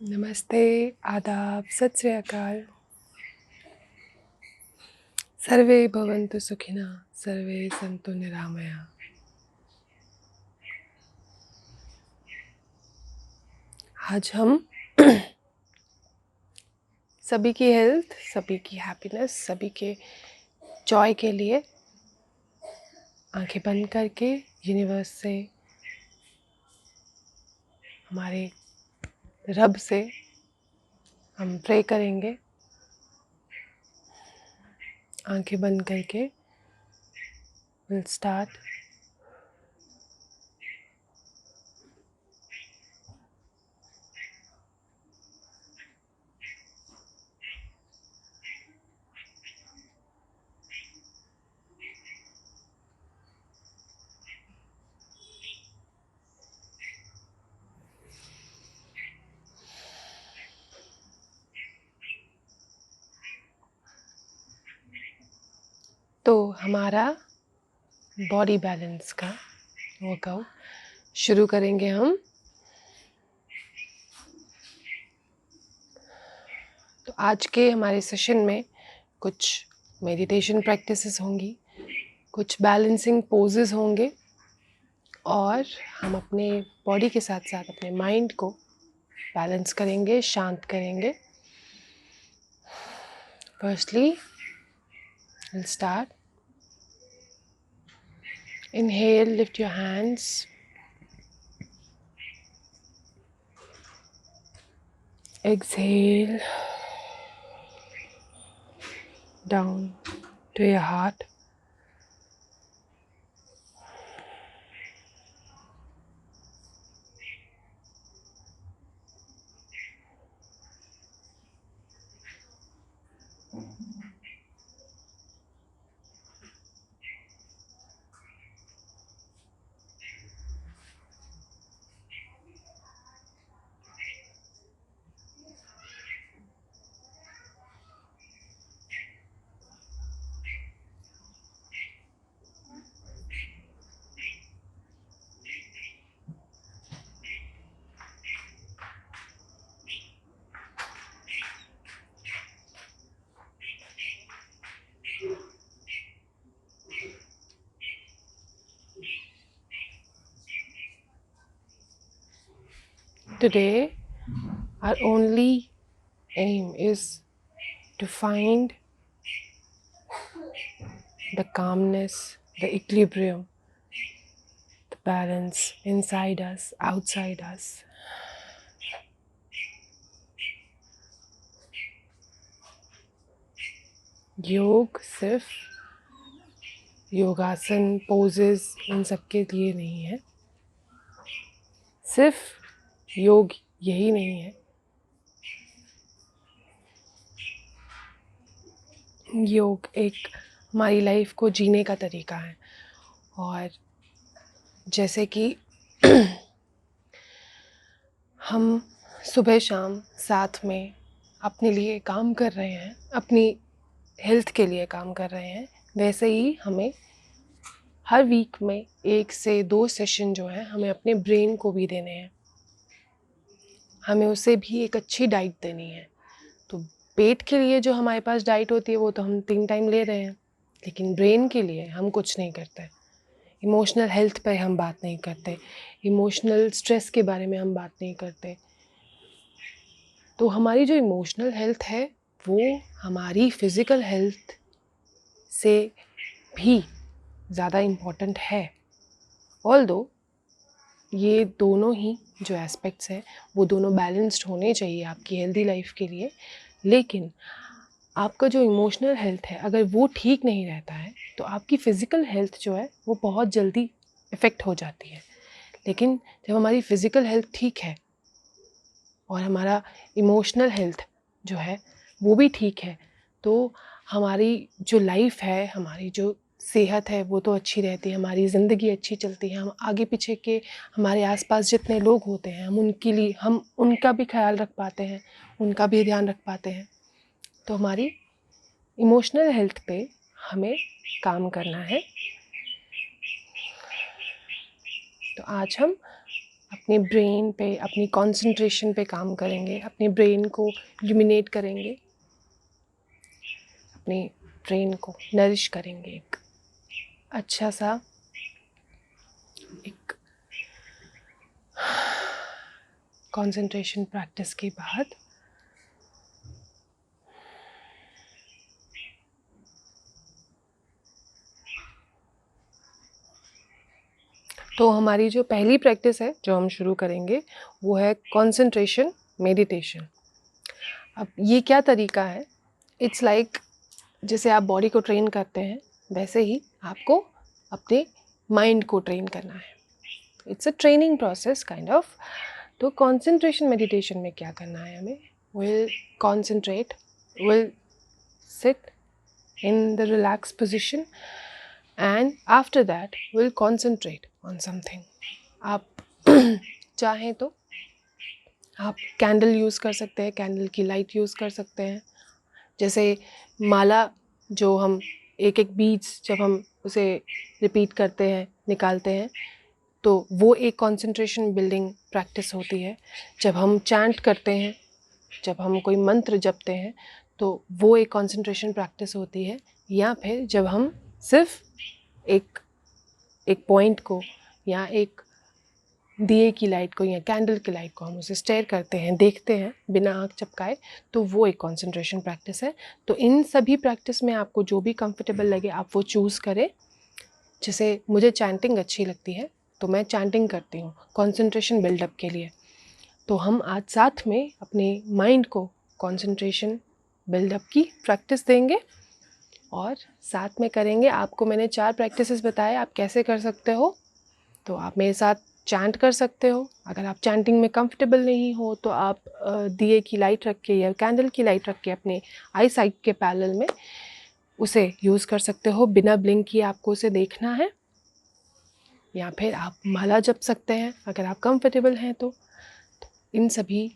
नमस्ते, आदाब, सत श्री अकाल। सर्वे भवन्तु सुखिनः, सर्वे सन्तु निरामया। आज हम सभी की हेल्थ, सभी की हैप्पीनेस, सभी के जॉय के लिए आंखें बंद करके यूनिवर्स से, हमारे रब से हम प्रे करेंगे। आंखें बंद करके विल स्टार्ट। तो हमारा बॉडी बैलेंस का वर्कआउट शुरू करेंगे हम। तो आज के हमारे सेशन में कुछ मेडिटेशन प्रैक्टिसेस होंगी, कुछ बैलेंसिंग पोजेस होंगे और हम अपने बॉडी के साथ साथ अपने माइंड को बैलेंस करेंगे, शांत करेंगे। Firstly will start. Inhale, lift your hands. Exhale down to your heart. Today, our only aim is to find the calmness, the equilibrium, the balance inside us, outside us. योग सिर्फ योगासन, poses इन सब के लिए नहीं है। सिर्फ योग यही नहीं है। योग एक हमारी लाइफ को जीने का तरीका है। और जैसे कि हम सुबह शाम साथ में अपने लिए काम कर रहे हैं, अपनी हेल्थ के लिए काम कर रहे हैं, वैसे ही हमें हर वीक में 1 से 2 सेशन जो है हमें अपने ब्रेन को भी देने हैं। हमें उसे भी एक अच्छी डाइट देनी है। तो पेट के लिए जो हमारे पास डाइट होती है वो तो हम 3 टाइम ले रहे हैं, लेकिन ब्रेन के लिए हम कुछ नहीं करते। इमोशनल हेल्थ पे हम बात नहीं करते, इमोशनल स्ट्रेस के बारे में हम बात नहीं करते। तो हमारी जो इमोशनल हेल्थ है वो हमारी फिज़िकल हेल्थ से भी ज़्यादा इम्पॉर्टेंट है। ऑल्दो ये दोनों ही जो एस्पेक्ट्स हैं वो दोनों बैलेंस्ड होने चाहिए आपकी हेल्दी लाइफ के लिए, लेकिन आपका जो इमोशनल हेल्थ है अगर वो ठीक नहीं रहता है तो आपकी फ़िज़िकल हेल्थ जो है वो बहुत जल्दी इफ़ेक्ट हो जाती है। लेकिन जब हमारी फ़िज़िकल हेल्थ ठीक है और हमारा इमोशनल हेल्थ जो है वो भी ठीक है तो हमारी जो लाइफ है, हमारी जो सेहत है वो तो अच्छी रहती है, हमारी ज़िंदगी अच्छी चलती है। हम आगे पीछे के हमारे आसपास जितने लोग होते हैं हम उनका भी ख्याल रख पाते हैं, उनका भी ध्यान रख पाते हैं। तो हमारी इमोशनल हेल्थ पे हमें काम करना है। तो आज हम अपने ब्रेन पे, अपनी कंसंट्रेशन पे काम करेंगे, अपने ब्रेन को इल्यूमिनेट करेंगे, अपने ब्रेन को नरिश करेंगे एक अच्छा सा एक कंसंट्रेशन प्रैक्टिस के बाद तो हमारी जो पहली प्रैक्टिस है जो हम शुरू करेंगे वो है कंसंट्रेशन मेडिटेशन। अब ये क्या तरीका है, इट्स लाइक जैसे आप बॉडी को ट्रेन करते हैं वैसे ही आपको अपने माइंड को ट्रेन करना है। It's a training process kind of. तो कंसंट्रेशन मेडिटेशन में क्या करना है हमें, will concentrate, will sit in the relaxed position and after that we'll concentrate on something. आप चाहें तो आप कैंडल यूज़ कर सकते हैं, कैंडल की लाइट यूज़ कर सकते हैं। जैसे माला जो हम एक एक बीट्स जब हम उसे रिपीट करते हैं, निकालते हैं, तो वो एक कंसंट्रेशन बिल्डिंग प्रैक्टिस होती है। जब हम चैंट करते हैं, जब हम कोई मंत्र जपते हैं, तो वो एक कंसंट्रेशन प्रैक्टिस होती है। या फिर जब हम सिर्फ एक पॉइंट को या एक दिए की लाइट को या कैंडल की लाइट को हम उसे स्टेयर करते हैं, देखते हैं बिना आँख झपकाए, तो वो एक कंसंट्रेशन प्रैक्टिस है। तो इन सभी प्रैक्टिस में आपको जो भी कंफर्टेबल लगे आप वो चूज़ करें। जैसे मुझे चैंटिंग अच्छी लगती है तो मैं चैंटिंग करती हूँ कंसंट्रेशन बिल्डअप के लिए। तो हम आज साथ में अपने माइंड को कंसंट्रेशन बिल्डअप की प्रैक्टिस देंगे और साथ में करेंगे। आपको मैंने 4 प्रैक्टिसेस बताए आप कैसे कर सकते हो, तो आप मेरे साथ चैंट कर सकते हो। अगर आप चैंटिंग में कंफर्टेबल नहीं हो तो आप दिए की लाइट रख के या कैंडल की लाइट रख के अपने आई साइट के पैरेलल में उसे यूज़ कर सकते हो। बिना ब्लिंक किए आपको उसे देखना है, या फिर आप माला जप सकते हैं अगर आप कंफर्टेबल हैं तो। इन सभी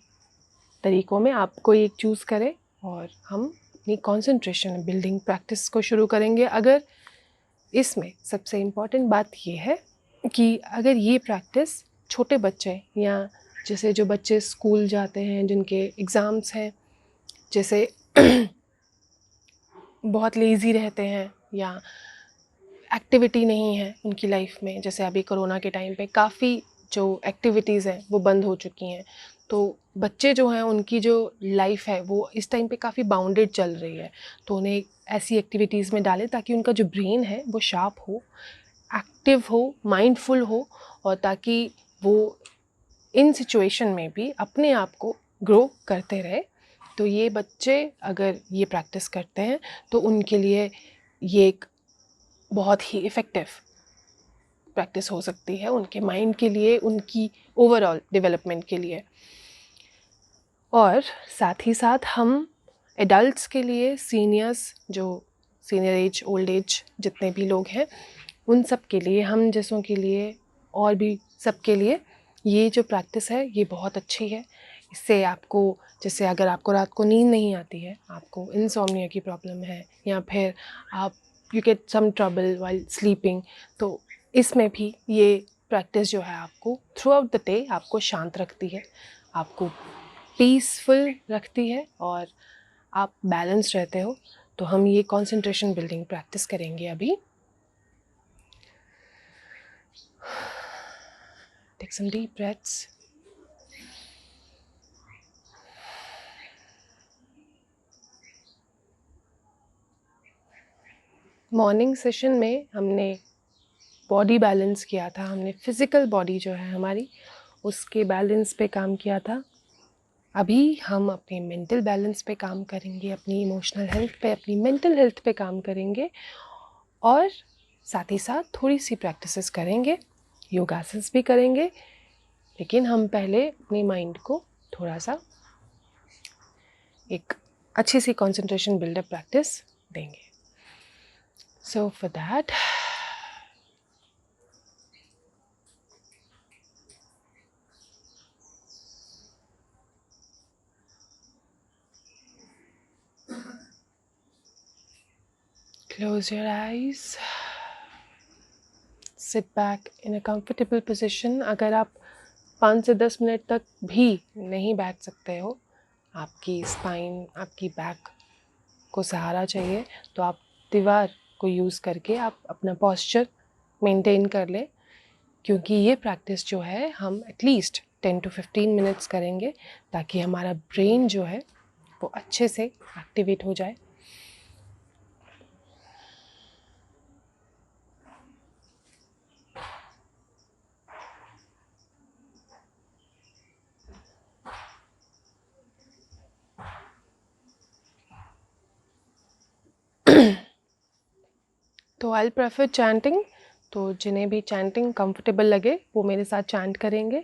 तरीक़ों में आप कोई एक चूज़ करें और हम अपनी कंसंट्रेशन बिल्डिंग प्रैक्टिस को शुरू करेंगे। अगर इसमें सबसे इम्पॉर्टेंट बात ये है कि अगर ये प्रैक्टिस छोटे बच्चे या जैसे जो बच्चे स्कूल जाते हैं, जिनके एग्ज़ाम्स हैं, जैसे बहुत लेज़ी रहते हैं या एक्टिविटी नहीं है उनकी लाइफ में, जैसे अभी कोरोना के टाइम पे काफ़ी जो एक्टिविटीज़ हैं वो बंद हो चुकी हैं, तो बच्चे जो हैं उनकी जो लाइफ है वो इस टाइम पे काफ़ी बाउंडेड चल रही है। तो उन्हें ऐसी एक्टिविटीज़ में डालें ताकि उनका जो ब्रेन है वो शार्प हो, एक्टिव हो, माइंडफुल हो, और ताकि वो इन सिचुएशन में भी अपने आप को ग्रो करते रहे। तो ये बच्चे अगर ये प्रैक्टिस करते हैं तो उनके लिए ये एक बहुत ही इफ़ेक्टिव प्रैक्टिस हो सकती है उनके माइंड के लिए, उनकी ओवरऑल डेवलपमेंट के लिए। और साथ ही साथ हम एडल्ट्स के लिए, सीनियर्स जो सीनियर एज, ओल्ड एज जितने भी लोग हैं, उन सब के लिए, हम जैसों के लिए और भी सब के लिए ये जो प्रैक्टिस है ये बहुत अच्छी है। इससे आपको, जैसे अगर आपको रात को नींद नहीं आती है, आपको इंसोम्निया की प्रॉब्लम है, या फिर आप you get some trouble while sleeping, तो इसमें भी ये प्रैक्टिस जो है आपको थ्रू आउट द डे आपको शांत रखती है, आपको पीसफुल रखती है और आप बैलेंस रहते हो। तो हम ये कंसंट्रेशन बिल्डिंग प्रैक्टिस करेंगे अभी। Take some deep breaths. Morning session में हमने बॉडी बैलेंस किया था, हमने फिज़िकल बॉडी जो है हमारी उसके बैलेंस पे काम किया था। अभी हम अपने मेंटल बैलेंस पे काम करेंगे, अपनी इमोशनल हेल्थ पे, अपनी मेंटल हेल्थ पे काम करेंगे, और साथ ही साथ थोड़ी सी प्रैक्टिसेस करेंगे, योगासन्स भी करेंगे। लेकिन हम पहले अपने माइंड को थोड़ा सा एक अच्छी सी कंसंट्रेशन बिल्डअप प्रैक्टिस देंगे। So for that close your eyes, sit back in a comfortable position। अगर आप 5 से 10 मिनट तक भी नहीं बैठ सकते हो, आपकी स्पाइन, आपकी बैक को सहारा चाहिए, तो आप दीवार को यूज़ करके आप अपना पोस्चर मेंटेन कर लें। क्योंकि ये प्रैक्टिस जो है हम एटलीस्ट 10 to 15 मिनट्स करेंगे, ताकि हमारा ब्रेन जो है वो अच्छे से एक्टिवेट हो जाए। तो आई प्रेफर चैंटिंग, तो जिन्हें भी चैंटिंग कंफर्टेबल लगे वो मेरे साथ चैंट करेंगे,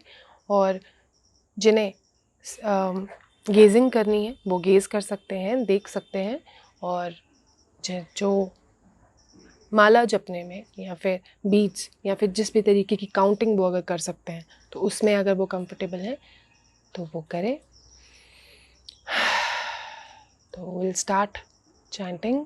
और जिन्हें गेजिंग करनी है वो गेज़ कर सकते हैं, देख सकते हैं, और जो माला जपने में या फिर बीट्स या फिर जिस भी तरीके की काउंटिंग वो अगर कर सकते हैं तो उसमें अगर वो कंफर्टेबल हैं तो वो करें। तो will start chanting.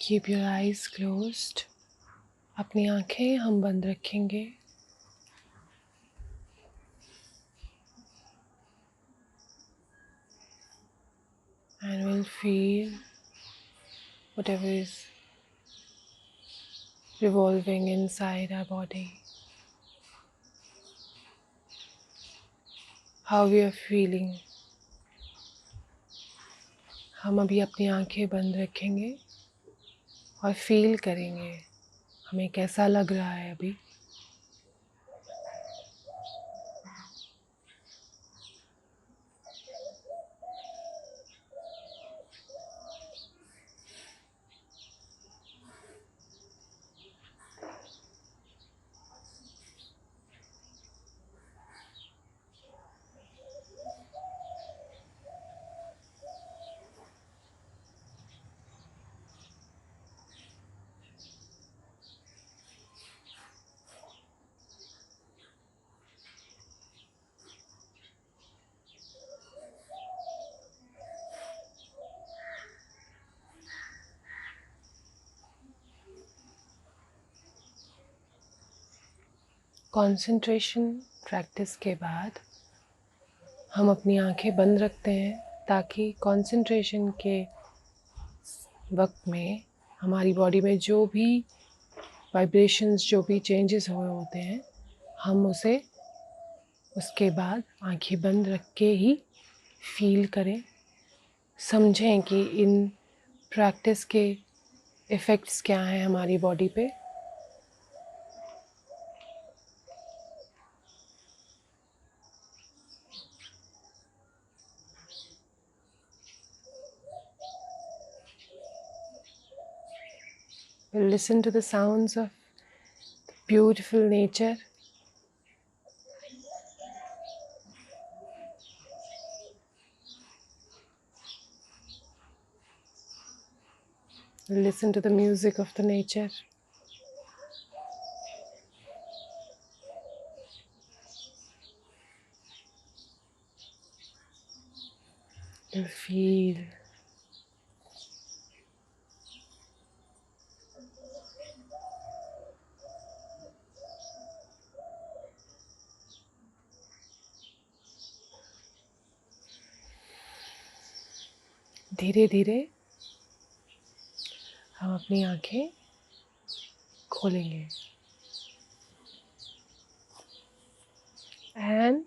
Keep your eyes closed. अपनी आंखें हम बंद रखेंगे. And we'll feel whatever is revolving inside our body. How we are feeling. हम अभी अपनी आंखें बंद रखेंगे और फील करेंगे हमें कैसा लग रहा है अभी. कंसंट्रेशन प्रैक्टिस के बाद हम अपनी आंखें बंद रखते हैं ताकि कंसंट्रेशन के वक्त में हमारी बॉडी में जो भी वाइब्रेशंस, जो भी चेंजेस हुए होते हैं, हम उसे उसके बाद आंखें बंद रख के ही फील करें. समझें कि इन प्रैक्टिस के इफ़ेक्ट्स क्या हैं हमारी बॉडी पे. Listen to the sounds of beautiful nature. Listen to the music of the nature. feel धीरे धीरे हम अपनी आंखें खोलेंगे एंड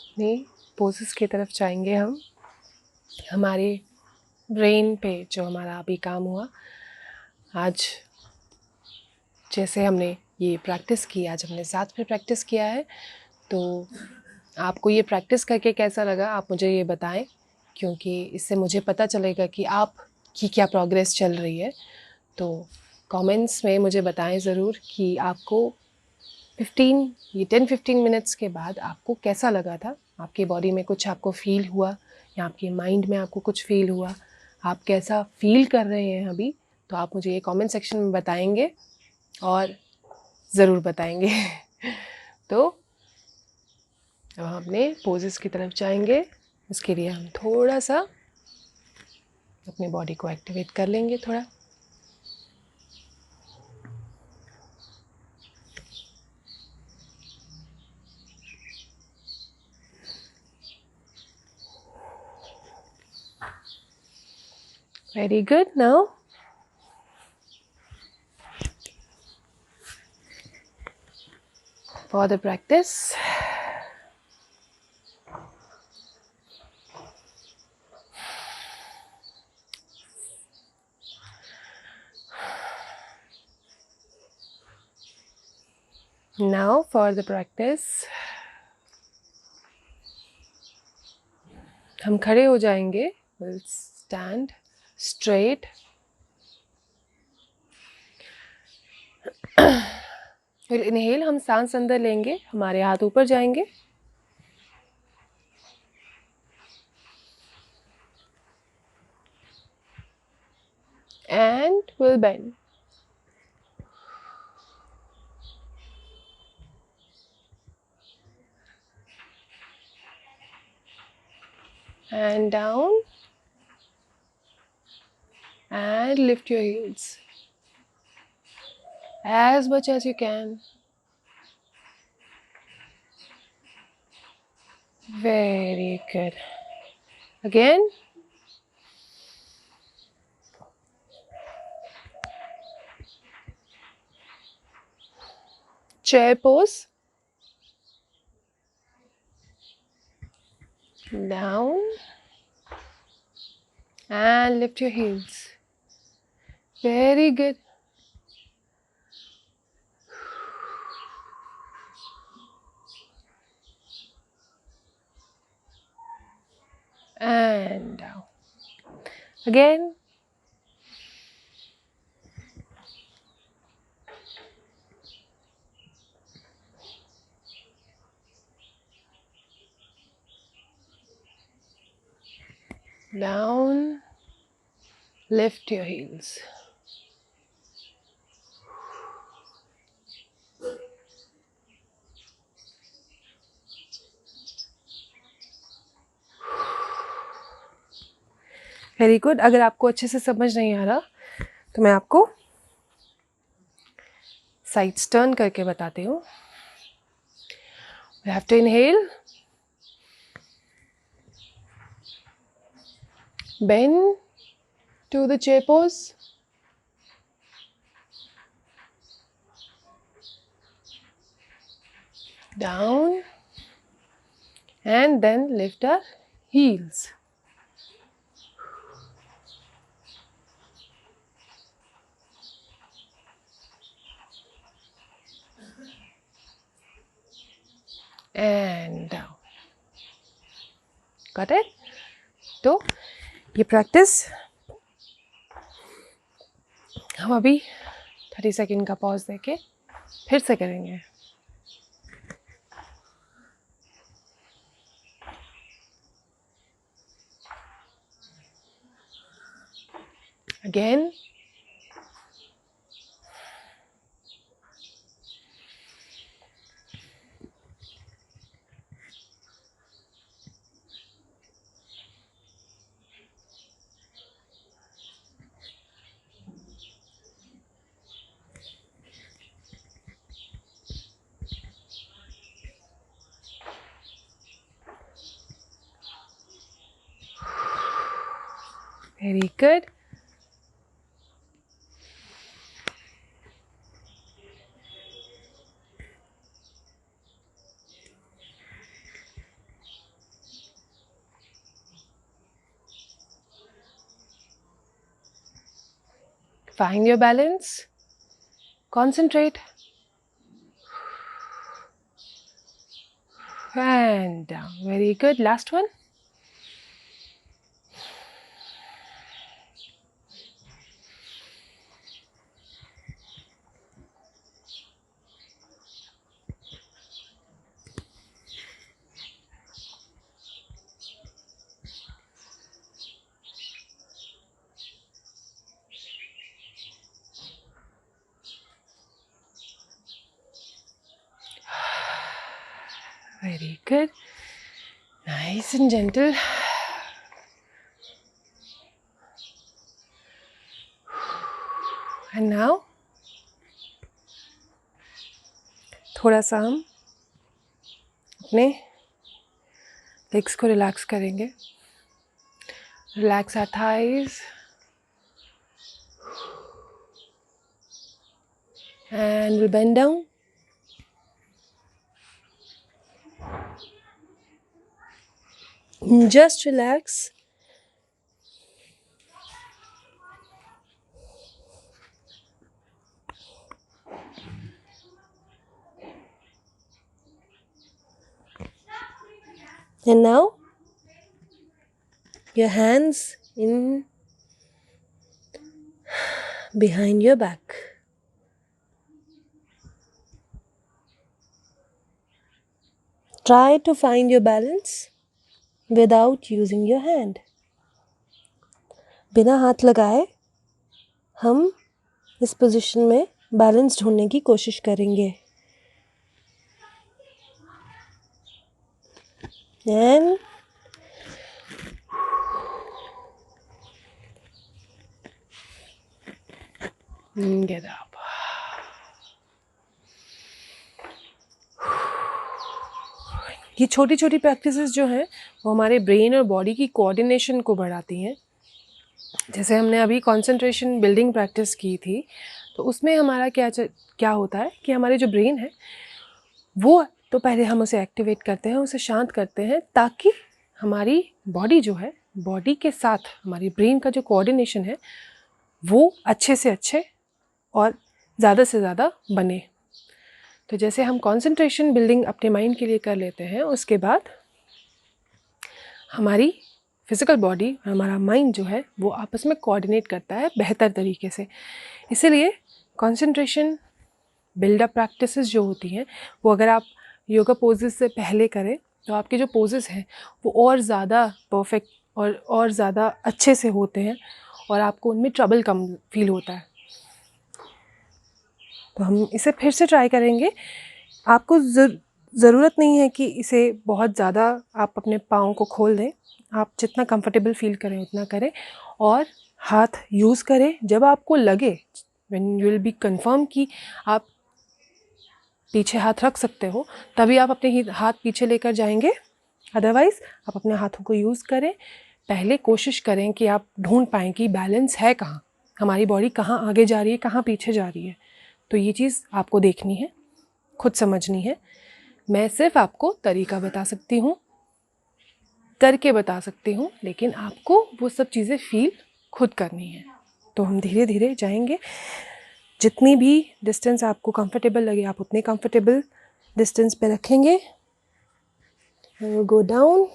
अपने पोजेस की तरफ जाएंगे हम। हमारे ब्रेन पे जो हमारा अभी काम हुआ, आज जैसे हमने ये प्रैक्टिस की, आज हमने साथ में प्रैक्टिस किया है, तो आपको ये प्रैक्टिस करके कैसा लगा आप मुझे ये बताएं, क्योंकि इससे मुझे पता चलेगा कि आपकी क्या प्रोग्रेस चल रही है। तो कमेंट्स में मुझे बताएं ज़रूर कि आपको 10-15 मिनट्स के बाद आपको कैसा लगा था, आपकी बॉडी में कुछ आपको फील हुआ या आपके माइंड में आपको कुछ फील हुआ, आप कैसा फील कर रहे हैं अभी, तो आप मुझे ये कमेंट सेक्शन में बताएंगे और ज़रूर बताएंगे। तो अब हम अपने पोजेस की तरफ जाएंगे। उसके लिए हम थोड़ा सा अपनी बॉडी को एक्टिवेट कर लेंगे थोड़ा। Very good. Now for the practice, now for the practice, हम खड़े हो जाएंगे। We'll stand straight. फिर इनहेल, हम सांस अंदर लेंगे, हमारे हाथ ऊपर जाएंगे। And we'll bend. And down. And lift your heels as much as you can. Very good. Again. Chair pose. Down. And lift your heels. Very good. And down. Again. Down. Lift your heels. Very good. अगर आपको अच्छे से समझ नहीं आ रहा तो मैं आपको साइड्स टर्न करके बताती हूँ। We have to inhale, bend to the chair pose, down, and then lift our heels. And down. Got it? तो ये प्रैक्टिस हम अभी 30 सेकेंड का पॉज देके फिर से करेंगे। Again. Very good. Find your balance. Concentrate. And down. Very good. Last one. Very good. Nice and gentle. And now थोड़ा सा हम अपने लेग्स को रिलैक्स करेंगे. Relax our thighs. And we'll bend down. Just relax. And now, your hands in behind your back. Try to find your balance without using your hand. बिना हाथ लगाए हम इस पोजीशन में बैलेंस ढूंढने की कोशिश करेंगे. And get up. ये छोटी छोटी प्रैक्टिसेस जो हैं वो हमारे ब्रेन और बॉडी की कोऑर्डिनेशन को बढ़ाती हैं. जैसे हमने अभी कंसंट्रेशन बिल्डिंग प्रैक्टिस की थी, तो उसमें हमारा क्या होता है कि हमारे जो ब्रेन है वो तो पहले हम उसे एक्टिवेट करते हैं, उसे शांत करते हैं, ताकि हमारी बॉडी जो है, बॉडी के साथ हमारी ब्रेन का जो कोऑर्डिनेशन है वो अच्छे से अच्छे और ज़्यादा से ज़्यादा बने. तो जैसे हम कंसंट्रेशन बिल्डिंग अपने माइंड के लिए कर लेते हैं, उसके बाद हमारी फिज़िकल बॉडी और हमारा माइंड जो है वो आपस में कोऑर्डिनेट करता है बेहतर तरीके से. इसीलिए कंसंट्रेशन बिल्डअप प्रैक्टिसेस जो होती हैं वो अगर आप योगा पोजेस से पहले करें तो आपके जो पोजेस हैं वो और ज़्यादा परफेक्ट और ज़्यादा अच्छे से होते हैं और आपको उनमें ट्रबल कम फील होता है. तो हम इसे फिर से ट्राई करेंगे. आपको ज़रूरत नहीं है कि इसे बहुत ज़्यादा आप अपने पाँव को खोल दें. आप जितना कंफर्टेबल फील करें उतना करें और हाथ यूज़ करें जब आपको लगे, when you will be confirm कि आप पीछे हाथ रख सकते हो, तभी आप अपने हाथ पीछे लेकर जाएंगे. अदरवाइज़ आप अपने हाथों को यूज़ करें. पहले कोशिश करें कि आप ढूंढ पाएँ कि बैलेंस है कहाँ, हमारी बॉडी कहाँ आगे जा रही है, कहाँ पीछे जा रही है. तो ये चीज़ आपको देखनी है, खुद समझनी है. मैं सिर्फ आपको तरीका बता सकती हूँ, करके बता सकती हूँ, लेकिन आपको वो सब चीज़ें फील खुद करनी है. तो हम धीरे धीरे जाएंगे. जितनी भी डिस्टेंस आपको कंफर्टेबल लगे आप उतने कंफर्टेबल डिस्टेंस पे रखेंगे. Go down.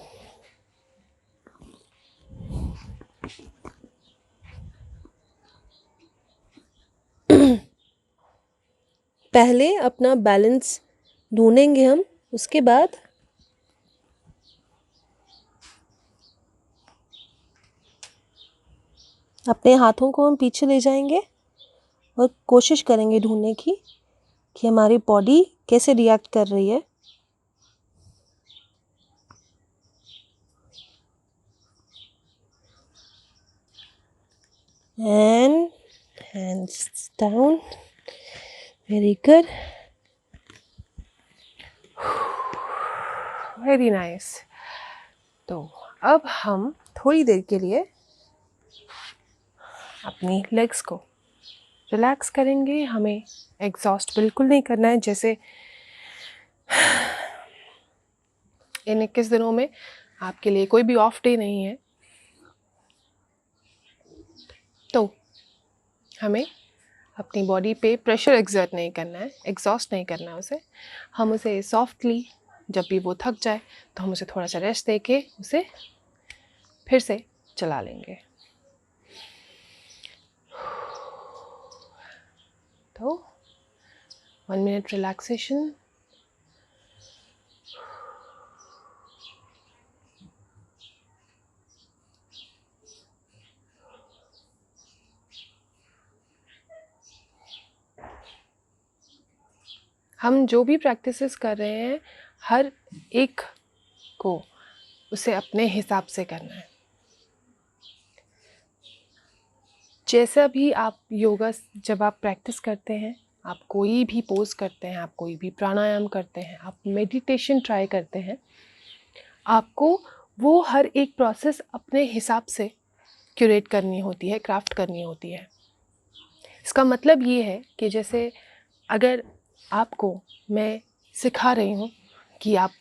पहले अपना बैलेंस ढूंढेंगे हम, उसके बाद अपने हाथों को हम पीछे ले जाएंगे और कोशिश करेंगे ढूंढने की कि हमारी बॉडी कैसे रिएक्ट कर रही है. And hands down. Very good. Very nice. तो अब हम थोड़ी देर के लिए अपनी लेग्स को रिलैक्स करेंगे। हमें एग्जॉस्ट बिल्कुल नहीं करना है। जैसे इन 21 दिनों में आपके लिए कोई भी ऑफ डे नहीं है, तो हमें अपनी बॉडी पे प्रेशर एक्सर्ट नहीं करना है, एग्जॉस्ट नहीं करना है उसे। हम उसे सॉफ्टली, जब भी वो थक जाए तो हम उसे थोड़ा सा रेस्ट दे के उसे फिर से चला लेंगे। तो 1 मिनट रिलैक्सेशन। हम जो भी प्रैक्टिसेस कर रहे हैं, हर एक को उसे अपने हिसाब से करना है। जैसा भी आप योगा, जब आप प्रैक्टिस करते हैं, आप कोई भी पोज करते हैं, आप कोई भी प्राणायाम करते हैं, आप मेडिटेशन ट्राई करते हैं, आपको वो हर एक प्रोसेस अपने हिसाब से क्यूरेट करनी होती है, क्राफ्ट करनी होती है। इसका मतलब ये है कि जैसे अगर आपको मैं सिखा रही हूँ कि आप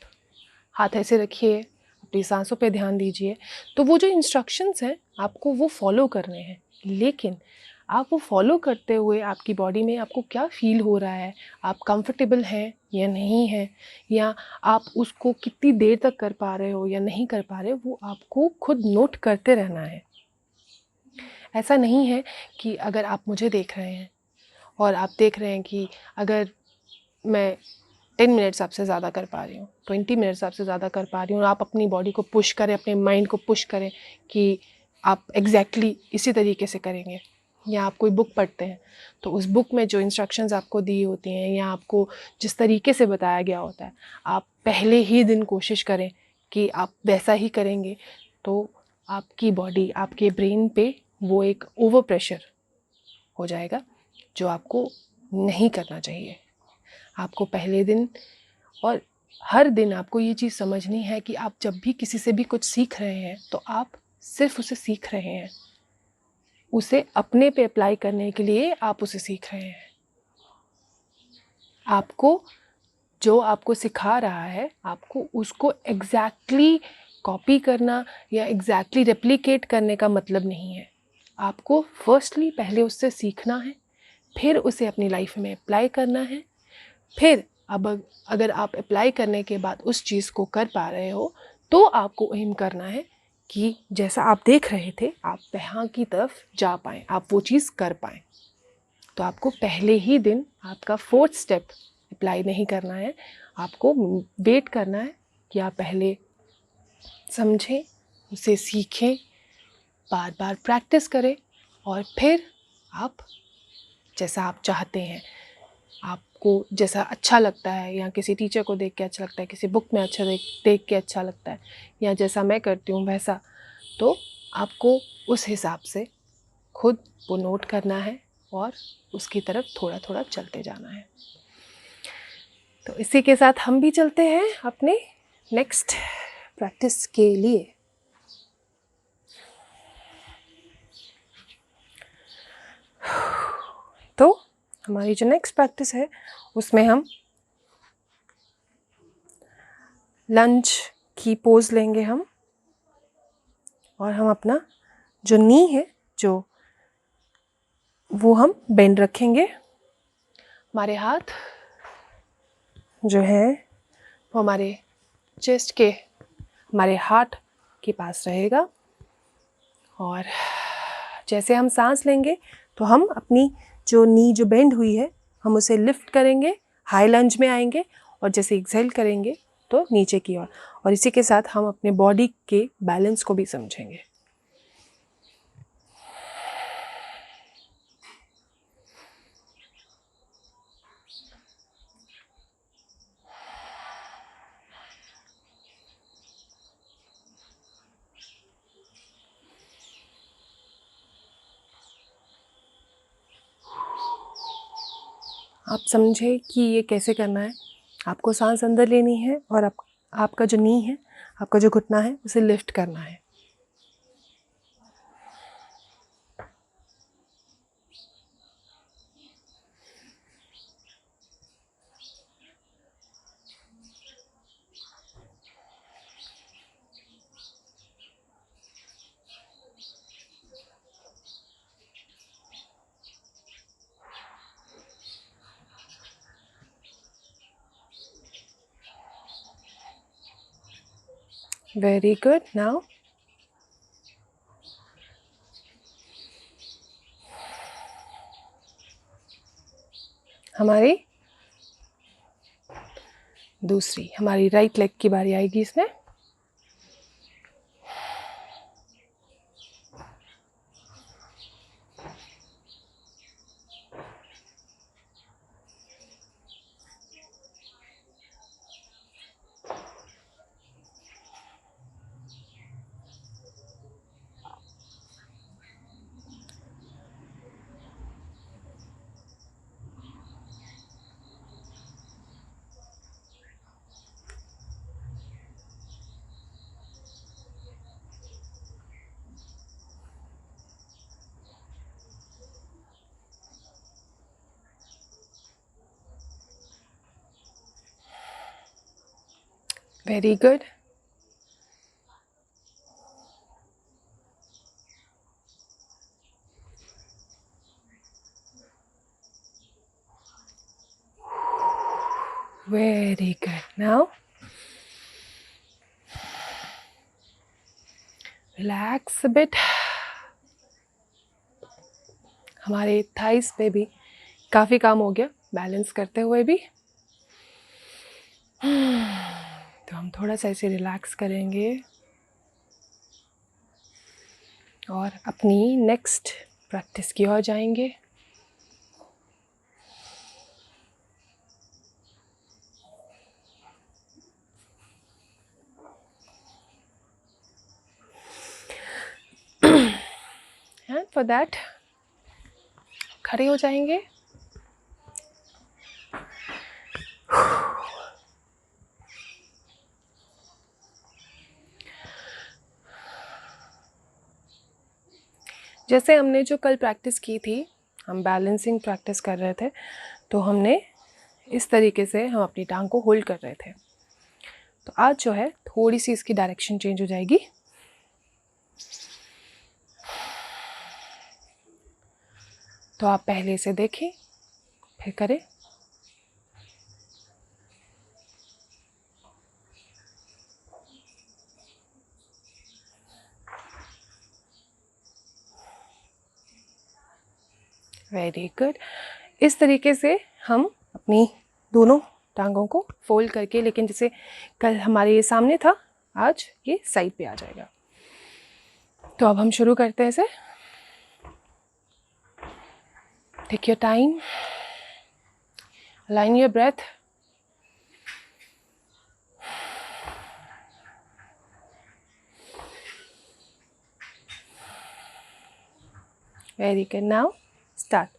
हाथ ऐसे रखिए, अपनी सांसों पे ध्यान दीजिए, तो वो जो इंस्ट्रक्शंस हैं आपको वो फॉलो करने हैं। लेकिन आप वो फॉलो करते हुए आपकी बॉडी में आपको क्या फील हो रहा है, आप कंफर्टेबल हैं या नहीं हैं, या आप उसको कितनी देर तक कर पा रहे हो या नहीं कर पा रहे हो, वो आपको खुद नोट करते रहना है। ऐसा नहीं है कि अगर आप मुझे देख रहे हैं और आप देख रहे हैं कि अगर मैं 10 मिनट्स आपसे ज़्यादा कर पा रही हूँ, 20 मिनट्स आपसे ज़्यादा कर पा रही हूँ, और आप अपनी बॉडी को पुश करें, अपने माइंड को पुश करें कि आप एग्जैक्टली इसी तरीके से करेंगे। या आप कोई बुक पढ़ते हैं तो उस बुक में जो इंस्ट्रक्शंस आपको दी होती हैं या आपको जिस तरीके से बताया गया होता है, आप पहले ही दिन कोशिश करें कि आप वैसा ही करेंगे, तो आपकी बॉडी, आपके ब्रेन पे वो एक ओवर प्रेशर हो जाएगा जो आपको नहीं करना चाहिए। आपको पहले दिन और हर दिन आपको ये चीज़ समझनी है कि आप जब भी किसी से भी कुछ सीख रहे हैं तो आप सिर्फ उसे सीख रहे हैं, उसे अपने पे अप्लाई करने के लिए आप उसे सीख रहे हैं। आपको जो आपको सिखा रहा है, आपको उसको एग्जैक्टली कॉपी करना या एग्जैक्टली रेप्लिकेट करने का मतलब नहीं है। आपको फर्स्टली पहले उससे सीखना है, फिर उसे अपनी लाइफ में अप्लाई करना है। फिर अब अगर आप अप्लाई करने के बाद उस चीज़ को कर पा रहे हो तो आपको एम करना है कि जैसा आप देख रहे थे आप वहाँ की तरफ जा पाएँ, आप वो चीज़ कर पाएँ। तो आपको पहले ही दिन आपका 4th स्टेप अप्लाई नहीं करना है, आपको वेट करना है कि आप पहले समझें, उसे सीखें, बार बार प्रैक्टिस करें, और फिर आप जैसा आप चाहते हैं, आपको जैसा अच्छा लगता है, या किसी टीचर को देख के अच्छा लगता है, किसी बुक में अच्छा देख के अच्छा लगता है, या जैसा मैं करती हूँ वैसा, तो आपको उस हिसाब से खुद वो नोट करना है और उसकी तरफ थोड़ा थोड़ा चलते जाना है। तो इसी के साथ हम भी चलते हैं अपने नेक्स्ट प्रैक्टिस के लिए। तो हमारी जो नेक्स्ट प्रैक्टिस है उसमें हम लंज की पोज लेंगे हम, और हम अपना जो नी है जो वो हम बेंड रखेंगे। हमारे हाथ जो है वो हमारे चेस्ट के, हमारे हार्ट के पास रहेगा, और जैसे हम सांस लेंगे तो हम अपनी जो नी जो बेंड हुई है हम उसे लिफ्ट करेंगे, हाई लंज में आएंगे, और जैसे एक्सहेल करेंगे तो नीचे की ओर। और इसी के साथ हम अपने बॉडी के बैलेंस को भी समझेंगे। आप समझे कि ये कैसे करना है। आपको सांस अंदर लेनी है और आपका जो नी है, आपका जो घुटना है, उसे लिफ्ट करना है। Very good. Now हमारी दूसरी, हमारी राइट लेग की बारी आएगी इसमें. Very good. Very good. Now relax a bit. हमारे थाइस पे भी काफ़ी काम हो गया बैलेंस करते हुए भी. तो हम थोड़ा सा ऐसे रिलैक्स करेंगे और अपनी नेक्स्ट प्रैक्टिस की ओर जाएंगे. एंड फॉर दैट खड़े हो जाएंगे. जैसे हमने जो कल प्रैक्टिस की थी, हम बैलेंसिंग प्रैक्टिस कर रहे थे, तो हमने इस तरीके से हम अपनी टांग को होल्ड कर रहे थे. तो आज जो है थोड़ी सी इसकी डायरेक्शन चेंज हो जाएगी. तो आप पहले से देखें फिर करें. Very good. इस तरीके से हम अपनी दोनों टांगों को फोल्ड करके, लेकिन जैसे कल हमारे ये सामने था, आज ये साइड पे आ जाएगा. तो अब हम शुरू करते हैं इसे. Take your time, align your breath. Very good. Now start.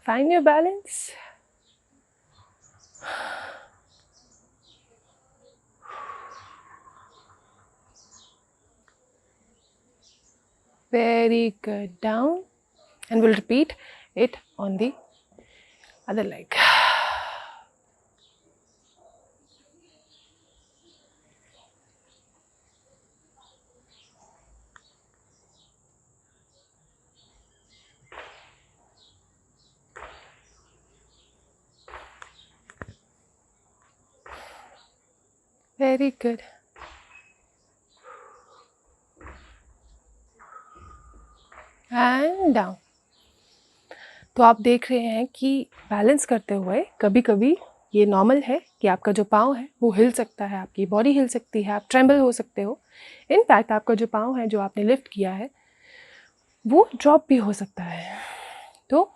Find your balance. Very good. Down. And we'll repeat it on the other leg. Very good. And down. तो आप देख रहे हैं कि बैलेंस करते हुए कभी कभी ये नॉर्मल है कि आपका जो पाँव है वो हिल सकता है, आपकी बॉडी हिल सकती है, आप ट्रेम्बल हो सकते हो. इनफैक्ट आपका जो पाँव है जो आपने लिफ्ट किया है वो ड्रॉप भी हो सकता है. तो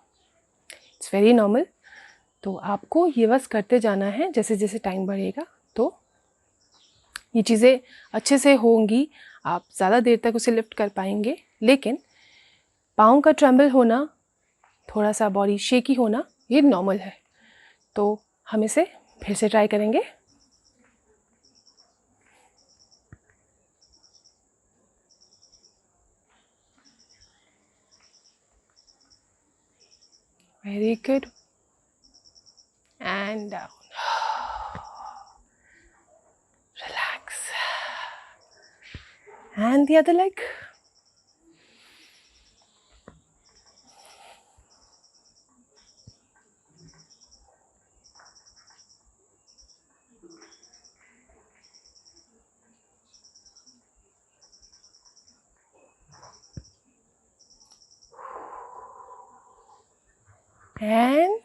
इट्स वेरी नॉर्मल. तो आपको ये बस करते जाना है. जैसे जैसे टाइम बढ़ेगा तो ये चीज़ें अच्छे से होंगी, आप ज़्यादा देर तक उसे लिफ्ट कर पाएंगे. लेकिन पाँव का ट्रेम्बल होना, थोड़ा सा बॉडी शेकी होना, ये नॉर्मल है. तो हम इसे फिर से ट्राई करेंगे. Very good. And down. Relax. And the other leg. And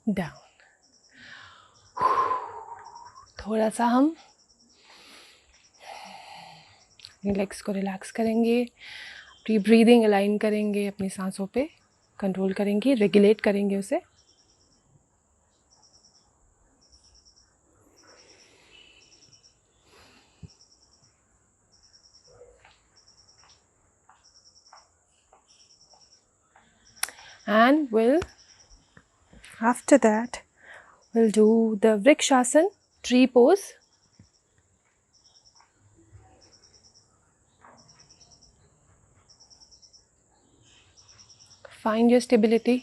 down. थोड़ा सा हम अपनी लेग्स को रिलैक्स करेंगे, अपनी ब्रीदिंग अलाइन करेंगे, अपनी सांसों पे कंट्रोल करेंगे, रेगुलेट करेंगे उसे। And after that we'll do the Vrikshasana, tree pose. Find your stability.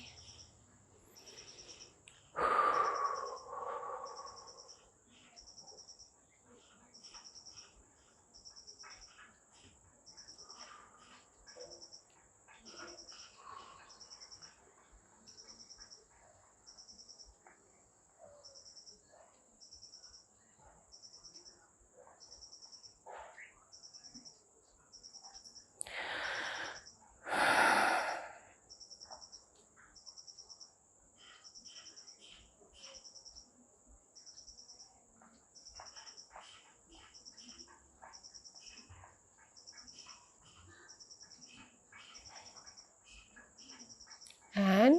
And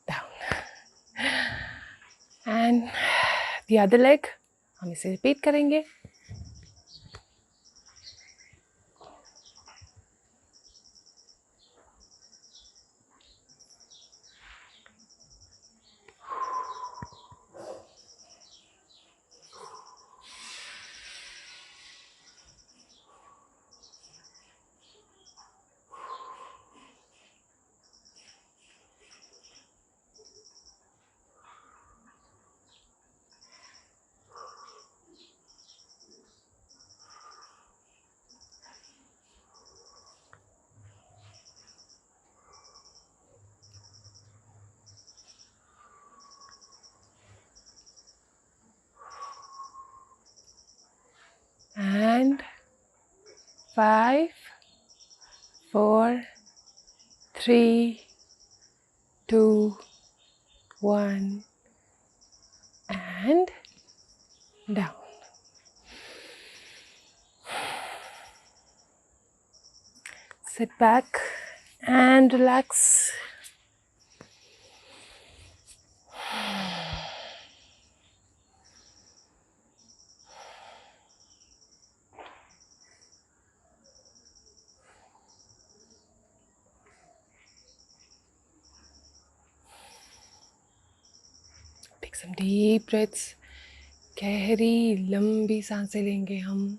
down. And the other leg, हम इसे रिपीट करेंगे। And 5, 4, 3, 2, 1, and down. Sit back and relax. Take some deep breaths. गहरी लंबी सांसें लेंगे हम।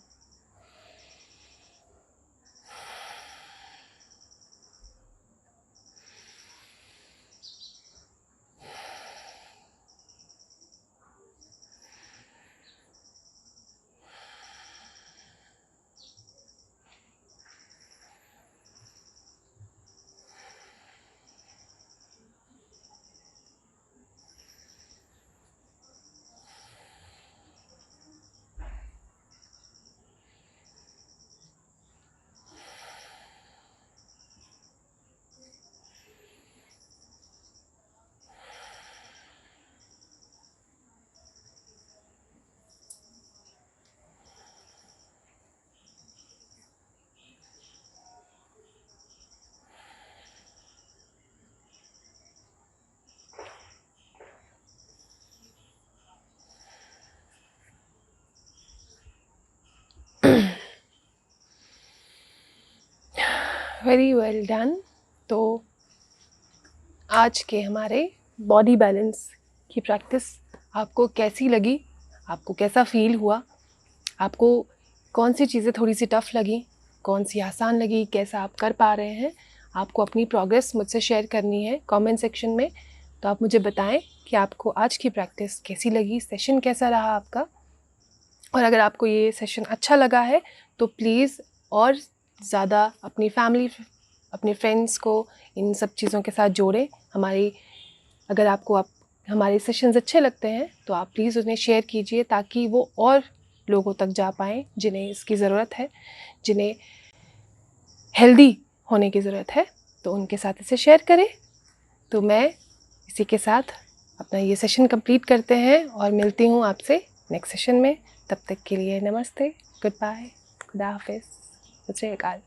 Very well done. तो आज के हमारे बॉडी बैलेंस की प्रैक्टिस आपको कैसी लगी, आपको कैसा फील हुआ, आपको कौन सी चीज़ें थोड़ी सी टफ़ लगी, कौन सी आसान लगी, कैसा आप कर पा रहे हैं। आपको अपनी प्रोग्रेस मुझसे शेयर करनी है कमेंट सेक्शन में। तो आप मुझे बताएं कि आपको आज की प्रैक्टिस कैसी लगी, सेशन कैसा रहा आपका। और अगर आपको ये सेशन अच्छा लगा है तो प्लीज़ और ज़्यादा अपनी फैमिली, अपने फ्रेंड्स को इन सब चीज़ों के साथ जोड़ें। अगर आपको हमारे सेशंस अच्छे लगते हैं तो आप प्लीज़ उन्हें शेयर कीजिए ताकि वो और लोगों तक जा पाएँ जिन्हें इसकी ज़रूरत है, जिन्हें हेल्दी होने की ज़रूरत है। तो उनके साथ इसे शेयर करें। तो मैं इसी के साथ अपना ये सेशन कंप्लीट करते हैं और मिलती हूँ आपसे नेक्स्ट सेशन में। तब तक के लिए नमस्ते, गुड बाय, खुदा हाफिज़, सत श्री अकाल।